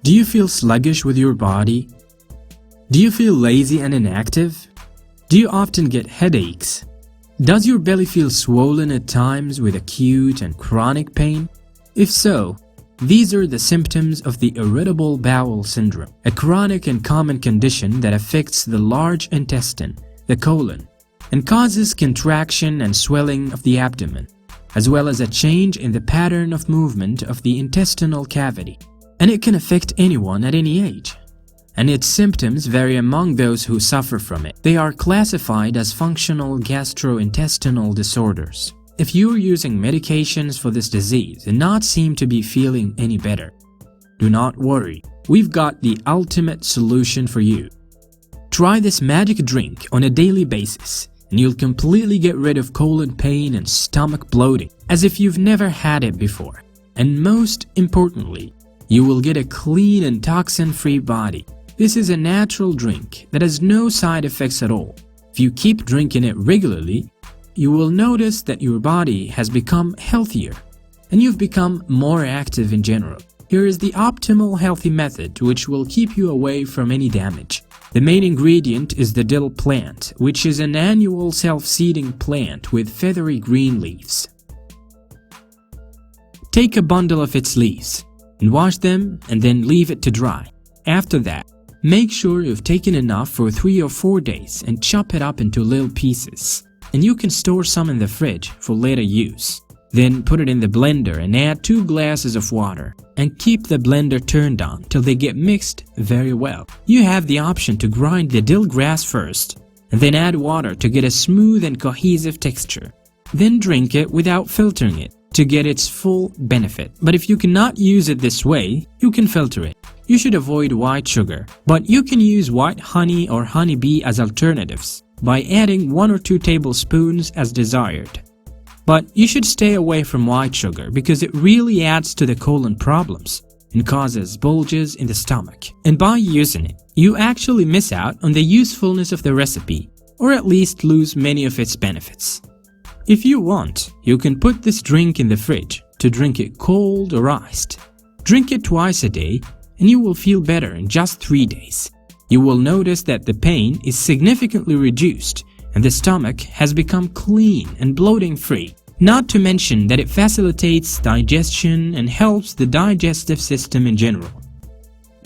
Do you feel sluggish with your body? Do you feel lazy and inactive? Do you often get headaches? Does your belly feel swollen at times with acute and chronic pain? If so, these are the symptoms of the irritable bowel syndrome, a chronic and common condition that affects the large intestine, the colon, and causes contraction and swelling of the abdomen, as well as a change in the pattern of movement of the intestinal cavity. And it can affect anyone at any age. And its symptoms vary among those who suffer from it. They are classified as functional gastrointestinal disorders. If you are using medications for this disease and not seem to be feeling any better, do not worry. We've got the ultimate solution for you. Try this magic drink on a daily basis and you'll completely get rid of colon pain and stomach bloating as if you've never had it before. And most importantly, you will get a clean and toxin-free body. This is a natural drink that has no side effects at all. If you keep drinking it regularly, you will notice that your body has become healthier and you've become more active in general. Here is the optimal healthy method which will keep you away from any damage. The main ingredient is the dill plant, which is an annual self-seeding plant with feathery green leaves. Take a bundle of its leaves and wash them and then leave it to dry. After that, make sure you've taken enough for 3 or 4 days and chop it up into little pieces. And you can store some in the fridge for later use. Then put it in the blender and add 2 glasses of water and keep the blender turned on till they get mixed very well. You have the option to grind the dill grass first and then add water to get a smooth and cohesive texture. Then drink it without filtering it to get its full benefit. But if you cannot use it this way, you can filter it. You should avoid white sugar, but you can use white honey or honeybee as alternatives by adding 1 or 2 tablespoons as desired. But you should stay away from white sugar because it really adds to the colon problems and causes bulges in the stomach. And by using it, you actually miss out on the usefulness of the recipe, or at least lose many of its benefits. If you want, you can put this drink in the fridge to drink it cold or iced. Drink it twice a day and you will feel better in just 3 days. You will notice that the pain is significantly reduced and the stomach has become clean and bloating free. Not to mention that it facilitates digestion and helps the digestive system in general.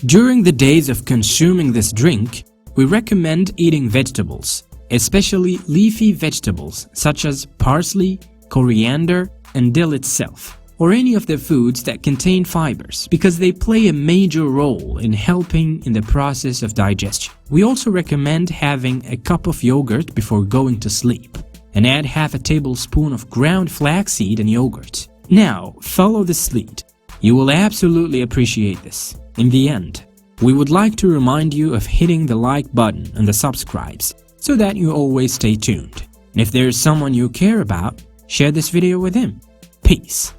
During the days of consuming this drink, we recommend eating vegetables, especially leafy vegetables such as parsley, coriander, and dill itself, or any of the foods that contain fibers, because they play a major role in helping in the process of digestion. We also recommend having a cup of yogurt before going to sleep, and add half a tablespoon of ground flaxseed and yogurt. Now, follow this lead. You will absolutely appreciate this. In the end, we would like to remind you of hitting the like button and the subscribes so that you always stay tuned. And if there is someone you care about, share this video with him. Peace.